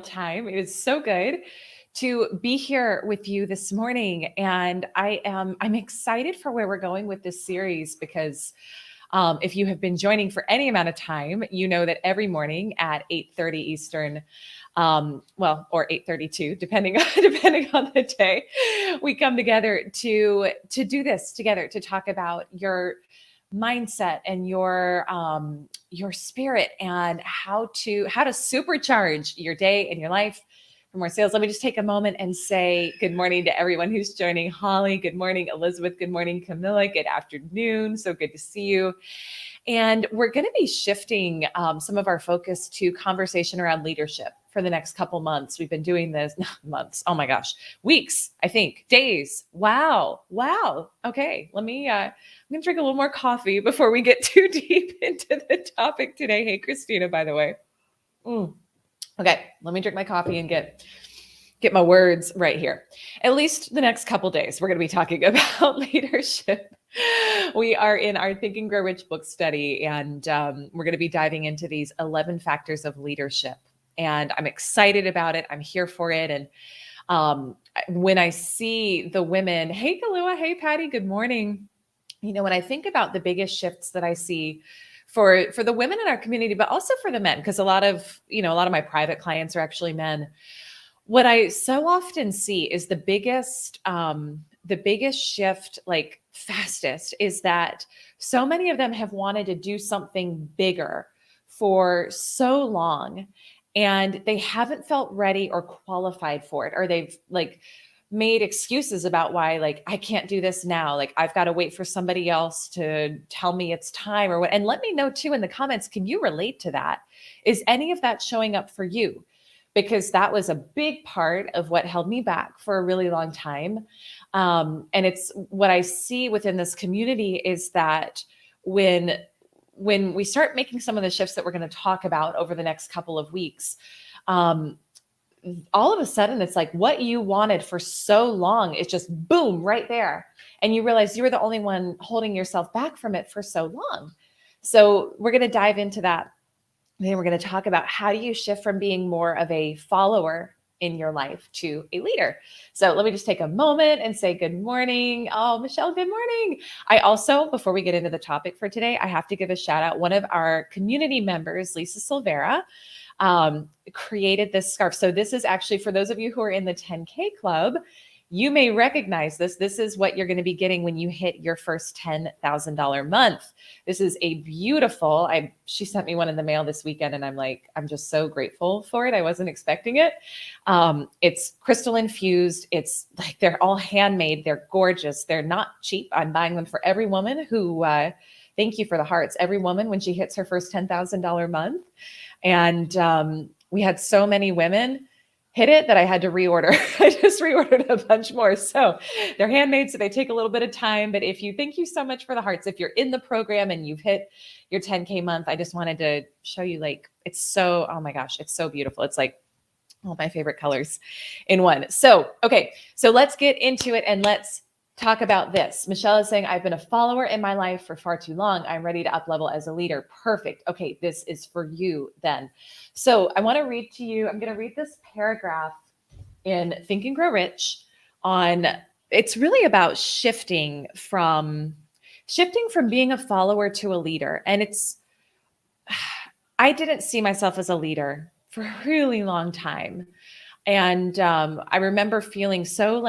time. It is so good to be here with you this morning, and I'm excited for where we're going with this series because if you have been joining for any amount of time, you know that every morning at 8:30 Eastern, or 8:32, depending on the day, we come together to do this together to talk about your mindset and your spirit and how to supercharge your day and your life for more sales. Let me just take a moment and say good morning to everyone who's joining. Holly, good morning. Elizabeth, good morning. Camilla, good afternoon. So good to see you. And we're going to be shifting some of our focus to conversation around leadership for the next couple months. We've been doing this months. Oh my gosh, weeks, I think, days. Wow. Okay, I'm going to drink a little more coffee before we get too deep into the topic today. Hey, Christina, by the way. Okay, let me drink my coffee and get my words right here. At least the next couple days, we're going to be talking about leadership. We are in our Think and Grow Rich book study, and we're going to be diving into these 11 factors of leadership. And I'm excited about it. I'm here for it. And when I see the women, hey, Kalua, hey, Patty, good morning. When I think about the biggest shifts that I see for the women in our community, but also for the men, because a lot of my private clients are actually men. What I so often see is the biggest shift, like fastest, is that so many of them have wanted to do something bigger for so long, and they haven't felt ready or qualified for it, or they've made excuses about why, I can't do this now. I've got to wait for somebody else to tell me it's time or what. And let me know too in the comments, can you relate to that? Is any of that showing up for you? Because that was a big part of what held me back for a really long time. And it's what I see within this community is that when we start making some of the shifts that we're going to talk about over the next couple of weeks, all of a sudden it's like what you wanted for so long is just boom right there. And you realize you were the only one holding yourself back from it for so long. So we're going to dive into that. Then we're going to talk about how do you shift from being more of a follower in your life to a leader. So let me just take a moment and say good morning. Oh, Michelle, good morning. I also, before we get into the topic for today, I have to give a shout out. One of our community members, Lisa Silvera, created this scarf. So this is actually for those of you who are in the 10K club. You may recognize this. This is what you're going to be getting when you hit your first $10,000 month. This is a beautiful, she sent me one in the mail this weekend, and I'm just so grateful for it. I wasn't expecting it. It's crystal infused. It's they're all handmade. They're gorgeous. They're not cheap. I'm buying them for every woman who, thank you for the hearts, every woman when she hits her first $10,000 month. And we had so many women hit it that I had to reorder. I just reordered a bunch more. So they're handmade, so they take a little bit of time. But thank you so much for the hearts. If you're in the program and you've hit your 10K month, I just wanted to show you, it's so, oh my gosh, it's so beautiful. It's all my favorite colors in one. So, okay, so let's get into it and let's talk about this. Michelle is saying, I've been a follower in my life for far too long. I'm ready to up level as a leader. Perfect. Okay, this is for you then. So I want to read to you, I'm going to read this paragraph in Think and Grow Rich it's really about shifting from being a follower to a leader. And I didn't see myself as a leader for a really long time. And I remember feeling so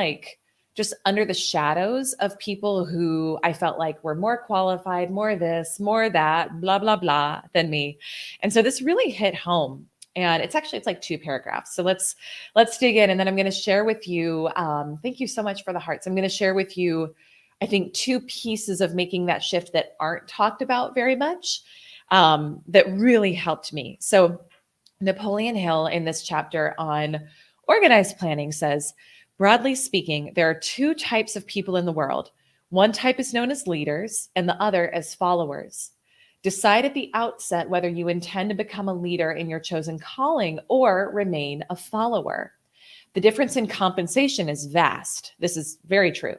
just under the shadows of people who I felt like were more qualified, more this, more that, blah, blah, blah than me. And so this really hit home. And it's like 2 paragraphs. So let's dig in. And then I'm going to share with you, thank you so much for the hearts. I'm going to share with you, I think, 2 pieces of making that shift that aren't talked about very much, that really helped me. So Napoleon Hill in this chapter on organized planning says, broadly speaking, there are 2 types of people in the world. One type is known as leaders and the other as followers. Decide at the outset whether you intend to become a leader in your chosen calling or remain a follower. The difference in compensation is vast. This is very true.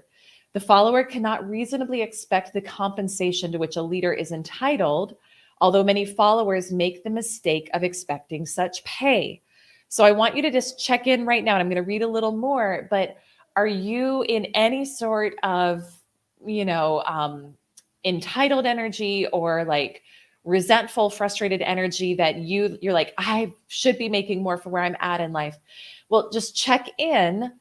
The follower cannot reasonably expect the compensation to which a leader is entitled, although many followers make the mistake of expecting such pay. So I want you to just check in right now. And I'm going to read a little more, but are you in any sort of, you know, entitled energy or like resentful, frustrated energy that you're like, I should be making more for where I'm at in life? Well, just check in.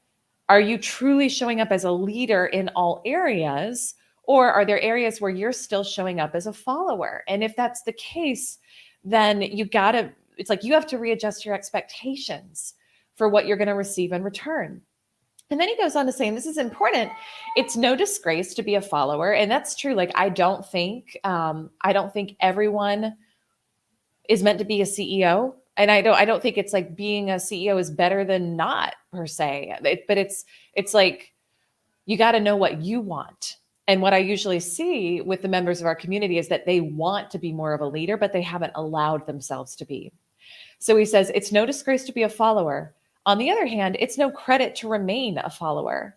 Are you truly showing up as a leader in all areas? Or are there areas where you're still showing up as a follower? And if that's the case, then it's like you have to readjust your expectations for what you're going to receive in return. And then he goes on to say, and this is important, it's no disgrace to be a follower. And that's true. Like, I don't think everyone is meant to be a CEO. And I don't think it's like being a CEO is better than not per se. But it's like, you got to know what you want. And what I usually see with the members of our community is that they want to be more of a leader, but they haven't allowed themselves to be. So he says, it's no disgrace to be a follower. On the other hand, it's no credit to remain a follower.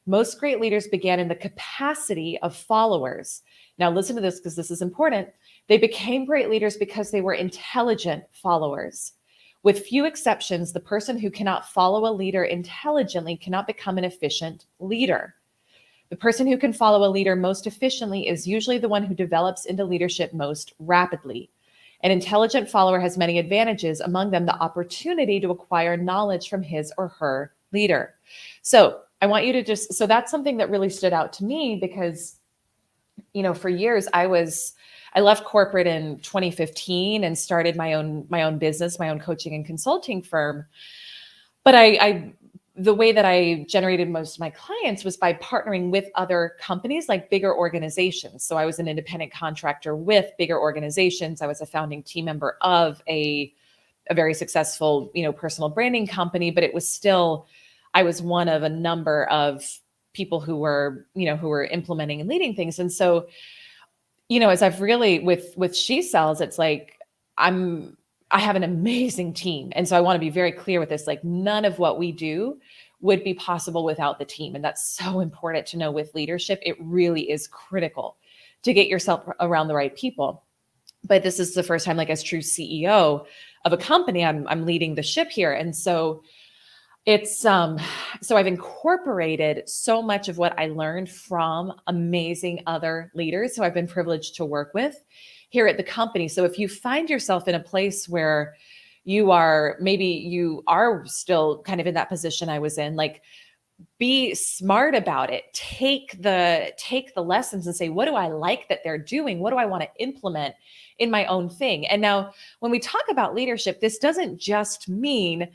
Most great leaders began in the capacity of followers. Now, listen to this because this is important. They became great leaders because they were intelligent followers. With few exceptions, the person who cannot follow a leader intelligently cannot become an efficient leader. The person who can follow a leader most efficiently is usually the one who develops into leadership most rapidly. An intelligent follower has many advantages, among them the opportunity to acquire knowledge from his or her leader. So I want you to so that's something that really stood out to me because, you know, for years I left corporate in 2015 and started my own business, my own coaching and consulting firm. But the way that I generated most of my clients was by partnering with other companies, like bigger organizations. So I was an independent contractor with bigger organizations. I was a founding team member of a very successful, you know, personal branding company, but it was still, I was one of a number of people who were, you know, who were implementing and leading things. And so, you know, as I've really with She Sells, it's like I have an amazing team. And so I want to be very clear with this. Like, none of what we do would be possible without the team. And that's so important to know with leadership. It really is critical to get yourself around the right people. But this is the first time, like as true CEO of a company, I'm leading the ship here. And so it's so I've incorporated so much of what I learned from amazing other leaders who I've been privileged to work with here at the company. So if you find yourself in a place where maybe you are still kind of in that position I was in, like, be smart about it. Take the lessons and say, what do I like that they're doing? What do I want to implement in my own thing? And now when we talk about leadership, this doesn't just mean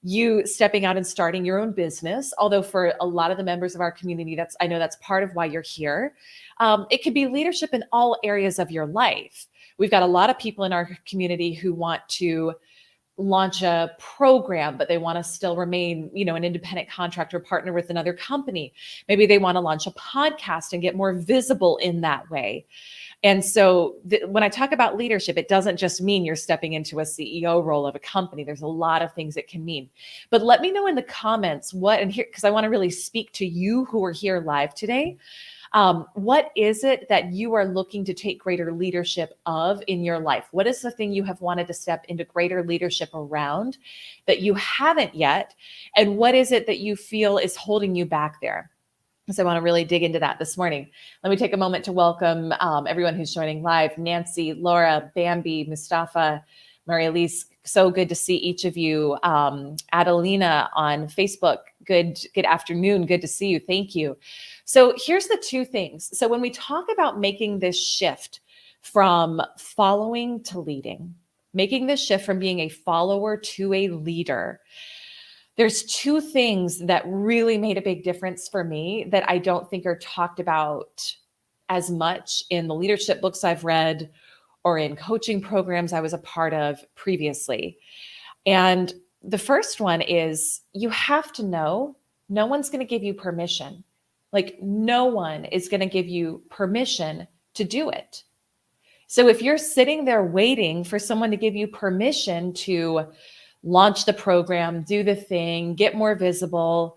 you stepping out and starting your own business. Although for a lot of the members of our community, I know that's part of why you're here. It could be leadership in all areas of your life. We've got a lot of people in our community who want to launch a program, but they want to still remain, you know, an independent contractor, partner with another company. Maybe they want to launch a podcast and get more visible in that way. And so when I talk about leadership, it doesn't just mean you're stepping into a CEO role of a company. There's a lot of things it can mean. But let me know in the comments because I want to really speak to you who are here live today. What is it that you are looking to take greater leadership of in your life? What is the thing you have wanted to step into greater leadership around that you haven't yet? And what is it that you feel is holding you back there? So I want to really dig into that this morning. Let me take a moment to welcome everyone who's joining live. Nancy, Laura, Bambi, Mustafa, Maria Elise. So good to see each of you. Adelina on Facebook. Good afternoon. Good to see you. Thank you. So here's the two things. So when we talk about making this shift from following to leading, making this shift from being a follower to a leader, there's two things that really made a big difference for me that I don't think are talked about as much in the leadership books I've read or in coaching programs I was a part of previously. And the first one is you have to know no one's going to give you permission. Like, no one is going to give you permission to do it. So if you're sitting there waiting for someone to give you permission to launch the program, do the thing, get more visible,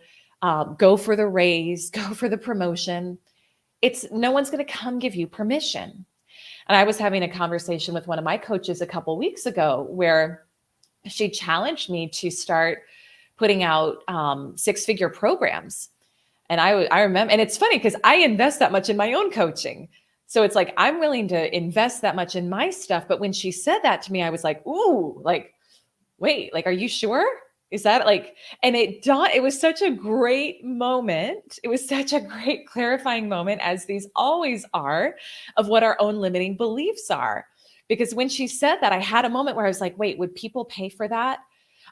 go for the raise, go for the promotion, no one's going to come give you permission. And I was having a conversation with one of my coaches a couple weeks ago where she challenged me to start putting out 6-figure programs. And I remember, and it's funny because I invest that much in my own coaching. So it's like, I'm willing to invest that much in my stuff. But when she said that to me, I was like, ooh, like, wait, like, are you sure? Is that like, and it was such a great moment. It was such a great clarifying moment, as these always are, of what our own limiting beliefs are. Because when she said that, I had a moment where I was like, wait, would people pay for that?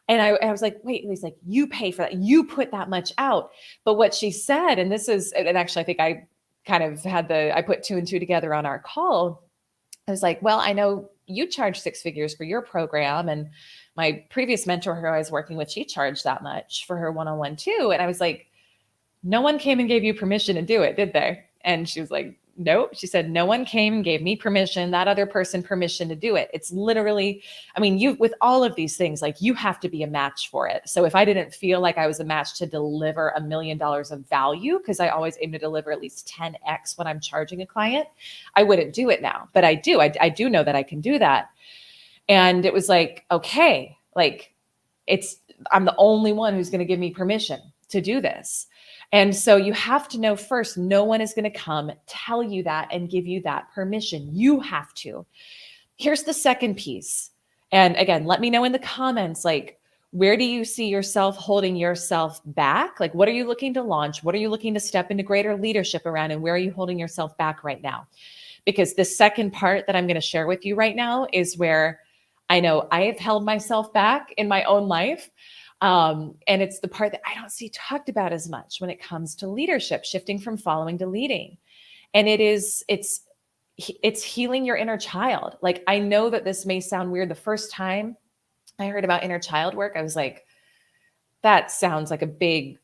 And I was like, wait, and he's like, you pay for that. You put that much out. But what she said, and this is, and actually, I think I kind of I put two and two together on our call. I was like, well, I know you charge 6 figures for your program. And my previous mentor who I was working with, she charged that much for her one-on-one too. And I was like, no one came and gave you permission to do it, did they? And she was like, nope. She said, no one came and gave me permission, that other person permission to do it. It's literally, I mean, you, with all of these things, like, you have to be a match for it. So if I didn't feel like I was a match to deliver $1 million of value, because I always aim to deliver at least 10x when I'm charging a client, I wouldn't do it now. But I do. I do know that I can do that. And it was like, okay, like, I'm the only one who's going to give me permission to do this. And so you have to know first, no one is going to come tell you that and give you that permission. You have to. Here's the second piece. And again, let me know in the comments, like, where do you see yourself holding yourself back? Like, what are you looking to launch? What are you looking to step into greater leadership around? And where are you holding yourself back right now? Because the second part that I'm going to share with you right now is where I know I have held myself back in my own life. And it's the part that I don't see talked about as much when it comes to leadership, shifting from following to leading. And it's healing your inner child. Like, I know that this may sound weird. The first time I heard about inner child work, I was like, that sounds like a big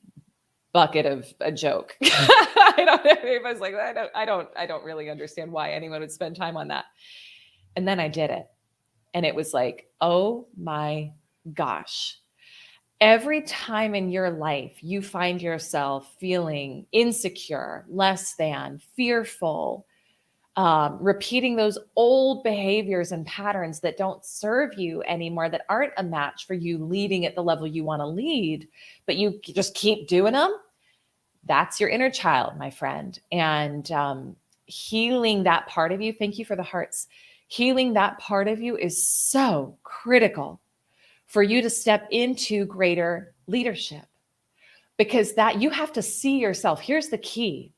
bucket of a joke. I was like, I don't really understand why anyone would spend time on that. And then I did it. And it was like, oh my gosh. Every time in your life you find yourself feeling insecure, less than, fearful, repeating those old behaviors and patterns that don't serve you anymore, that aren't a match for you leading at the level you want to lead, but you just keep doing them, that's your inner child, my friend. And healing that part of you, thank you for the hearts. Healing that part of you is so critical for you to step into greater leadership, because that you have to see yourself. Here's the key.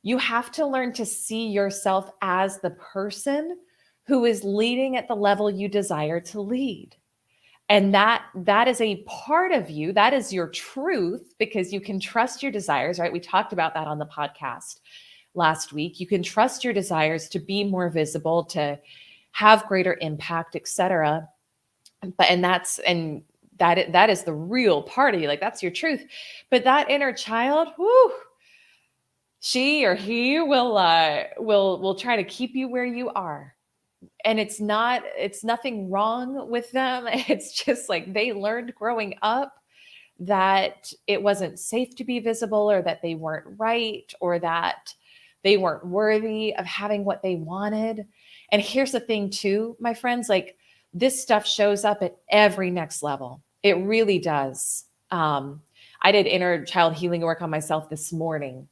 You have to learn to see yourself as the person who is leading at the level you desire to lead. And that is a part of you. That is your truth, because you can trust your desires, right? We talked about that on the podcast last week. You can trust your desires to be more visible, to have greater impact, etc. But that is the real party. Like, that's your truth. But that inner child, whoo, she or he will try to keep you where you are. And it's nothing wrong with them. It's just like, they learned growing up that it wasn't safe to be visible, or that they weren't right, or that they weren't worthy of having what they wanted. And here's the thing too, my friends, like, this stuff shows up at every next level. It really does. I did inner child healing work on myself this morning.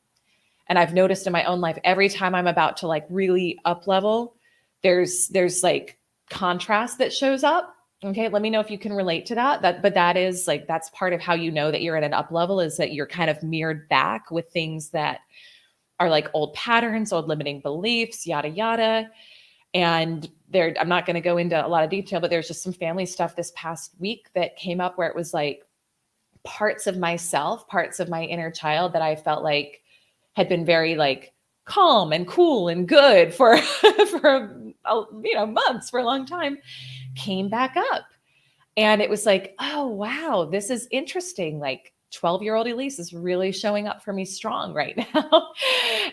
And I've noticed in my own life, every time I'm about to like really up level, there's like contrast that shows up. Okay. Let me know if you can relate to that. But that is like, that's part of how you know that you're at an up level, is that you're kind of mirrored back with things that are like old patterns, old limiting beliefs, yada, yada. And I'm not going to go into a lot of detail, but there's just some family stuff this past week that came up where it was like parts of myself, parts of my inner child that I felt like had been very like calm and cool and good for months, for a long time, came back up. And it was like, oh wow, this is interesting. Like, 12-year-old Elise is really showing up for me strong right now.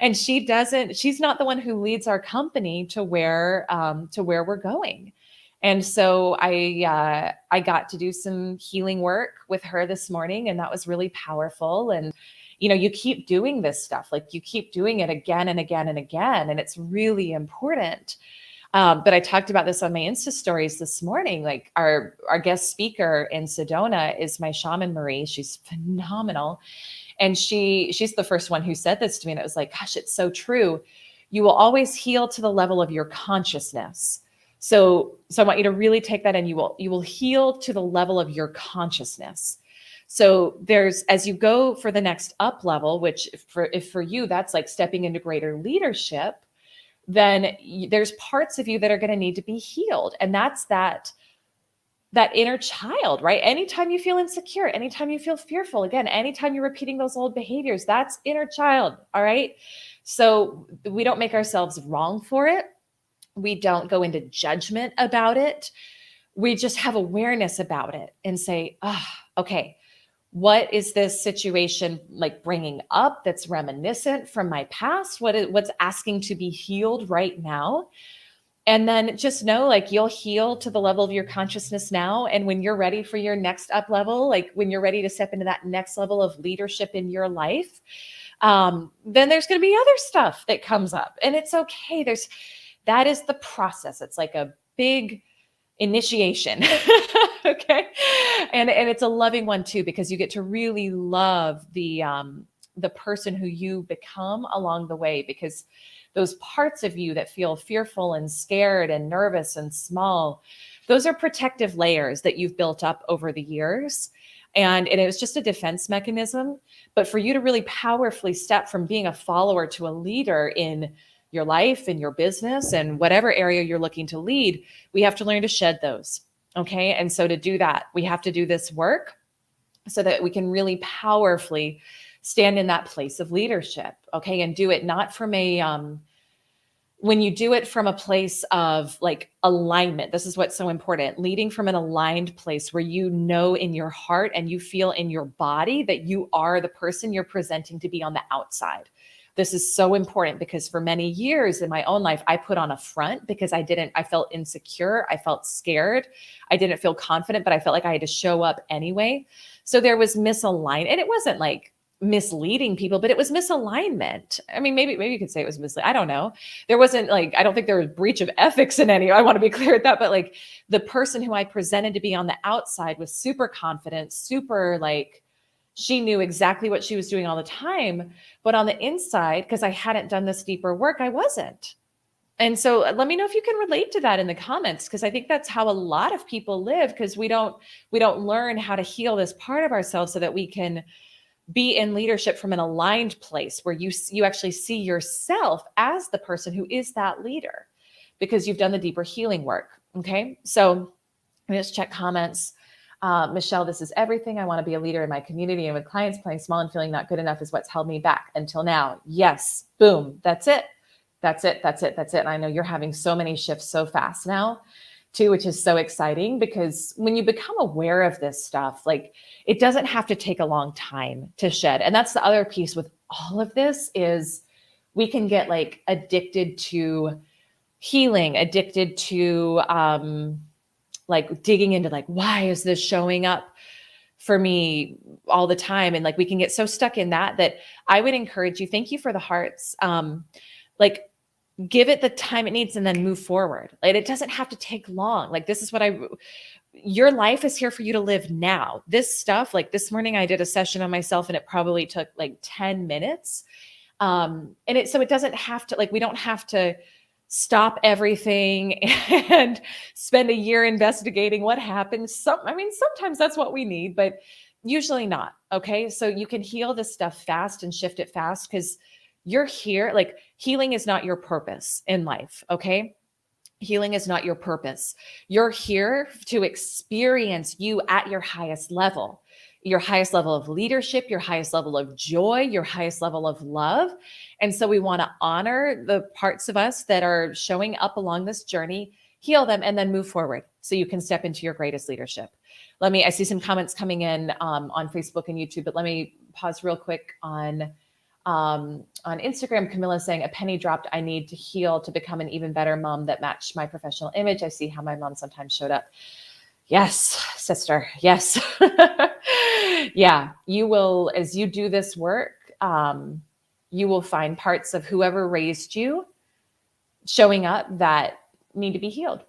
And she's not the one who leads our company to where we're going. And so I got to do some healing work with her this morning, and that was really powerful. And you keep doing this stuff, like, you keep doing it again and again and again. And it's really important. But I talked about this on my Insta stories this morning. Like our guest speaker in Sedona is my shaman Marie. She's phenomenal. And she's the first one who said this to me. And it was like, gosh, it's so true. You will always heal to the level of your consciousness. So I want you to really take that, and you will heal to the level of your consciousness. So there's, as you go for the next up level, which if for you, that's like stepping into greater leadership, then there's parts of you that are going to need to be healed. And that's that inner child, right? Anytime you feel insecure, anytime you feel fearful, again, anytime you're repeating those old behaviors, that's inner child. All right. So we don't make ourselves wrong for it. We don't go into judgment about it. We just have awareness about it and say, okay, what is this situation like bringing up that's reminiscent from my past? What's asking to be healed right now? And then just know, like, you'll heal to the level of your consciousness now. And when you're ready for your next up level, like when you're ready to step into that next level of leadership in your life, then there's going to be other stuff that comes up, and it's okay. That is the process. It's like a big initiation. Okay. And it's a loving one too, because you get to really love the person who you become along the way, because those parts of you that feel fearful and scared and nervous and small, those are protective layers that you've built up over the years. And it was just a defense mechanism. But for you to really powerfully step from being a follower to a leader in your life, in your business, and whatever area you're looking to lead, we have to learn to shed those. Okay. And so to do that, we have to do this work so that we can really powerfully stand in that place of leadership. Okay. And do it not from when you do it from a place of like alignment, this is what's so important, leading from an aligned place where you know in your heart and you feel in your body that you are the person you're presenting to be on the outside. This is so important, because for many years in my own life, I put on a front because I felt insecure. I felt scared. I didn't feel confident, but I felt like I had to show up anyway. So there was misalignment, and it wasn't like misleading people, but it was misalignment. I mean, maybe you could say it was misleading. I don't know. There wasn't like, I don't think there was breach of ethics in any, I want to be clear with that, but like the person who I presented to be on the outside was super confident, super like, she knew exactly what she was doing all the time. But on the inside, because I hadn't done this deeper work, I wasn't. And so let me know if you can relate to that in the comments, because I think that's how a lot of people live, because we don't learn how to heal this part of ourselves so that we can be in leadership from an aligned place where you actually see yourself as the person who is that leader, because you've done the deeper healing work. Okay. So let me just check comments. Michelle, this is everything. I want to be a leader in my community and with clients. Playing small and feeling not good enough is what's held me back until now. Yes. Boom. That's it. That's it. That's it. That's it. And I know you're having so many shifts so fast now too, which is so exciting, because when you become aware of this stuff, like it doesn't have to take a long time to shed. And that's the other piece with all of this, is we can get like addicted to healing, addicted to, like digging into like, why is this showing up for me all the time? And like, we can get so stuck in that I would encourage you, thank you for the hearts. Like give it the time it needs and then move forward. Like it doesn't have to take long. Like this is what your life is here for you to live now. This stuff, like this morning I did a session on myself and it probably took like 10 minutes. So it doesn't have to, like, we don't have to stop everything and spend a year investigating what happened. Sometimes that's what we need, but usually not. Okay. So you can heal this stuff fast and shift it fast, because you're here. Like healing is not your purpose in life. Okay. Healing is not your purpose. You're here to experience you at your highest level of leadership, your highest level of joy, your highest level of love. And so we want to honor the parts of us that are showing up along this journey, heal them, and then move forward so you can step into your greatest leadership. I see some comments coming in on Facebook and YouTube, but let me pause real quick on Instagram. Camilla saying, a penny dropped. I need to heal to become an even better mom that matched my professional image. I see how my mom sometimes showed up. Yes, sister. Yes. Yeah. You will, as you do this work, you will find parts of whoever raised you showing up that need to be healed.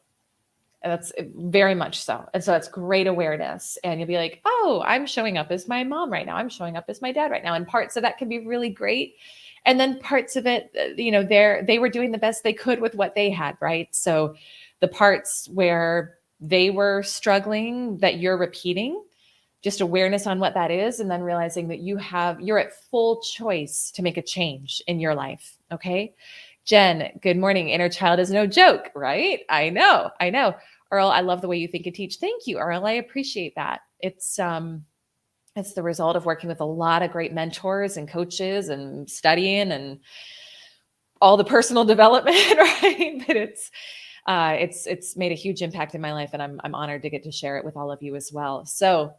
And that's very much so. And so that's great awareness. And you'll be like, oh, I'm showing up as my mom right now. I'm showing up as my dad right now. And parts of that can be really great. And then parts of it, they were doing the best they could with what they had, right? So the parts where they were struggling that you're repeating, just awareness on what that is, and then realizing that you're at full choice to make a change in your life. Okay. Jen, good morning. Inner child is no joke, right? I know. Earl, I love the way you think and teach. Thank you, Earl. I appreciate that. It's the result of working with a lot of great mentors and coaches and studying and all the personal development, right? But it's made a huge impact in my life, and I'm honored to get to share it with all of you as well. So,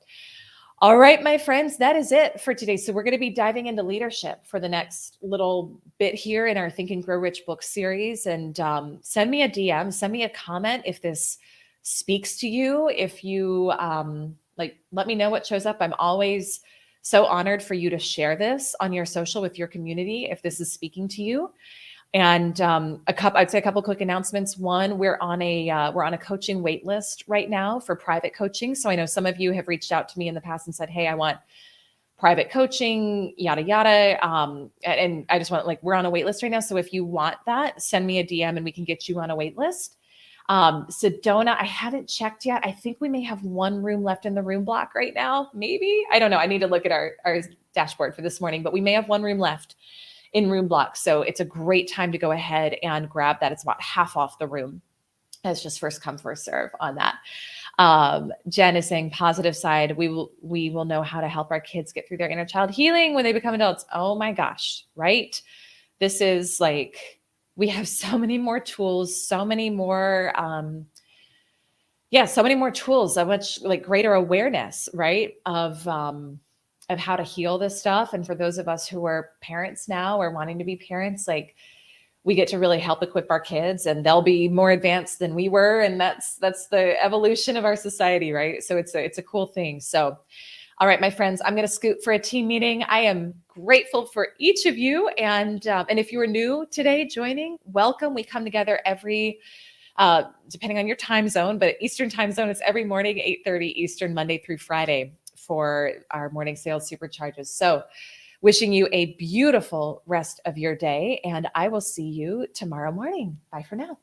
all right, my friends, that is it for today. So we're going to be diving into leadership for the next little bit here in our Think and Grow Rich book series. And send me a DM, send me a comment if this speaks to you. If you let me know what shows up. I'm always so honored for you to share this on your social with your community if this is speaking to you. And I'd say a couple quick announcements. One, we're on a coaching wait list right now for private coaching. So I know some of you have reached out to me in the past and said, hey, I want private coaching, yada, yada. And I just want, we're on a wait list right now. So if you want that, send me a DM and we can get you on a wait list. Sedona, I haven't checked yet. I think we may have one room left in the room block right now. Maybe, I don't know. I need to look at our dashboard for this morning, but we may have one room left in room block. So it's a great time to go ahead and grab that. It's about half off the room. It's just first come, first serve on that. Jen is saying positive side. We will know how to help our kids get through their inner child healing when they become adults. Oh my gosh. Right. This is we have so many more tools, so many more tools, so much greater awareness, right? Of how to heal this stuff. And for those of us who are parents now or wanting to be parents, we get to really help equip our kids, and they'll be more advanced than we were. And that's the evolution of our society, right? So it's a cool thing. So, all right, my friends, I'm going to scoot for a team meeting. I am grateful for each of you. And if you are new today joining, welcome. We come together every depending on your time zone, but Eastern time zone, it's every morning, 8:30 Eastern, Monday through Friday for our morning sales supercharges. So wishing you a beautiful rest of your day, and I will see you tomorrow morning. Bye for now.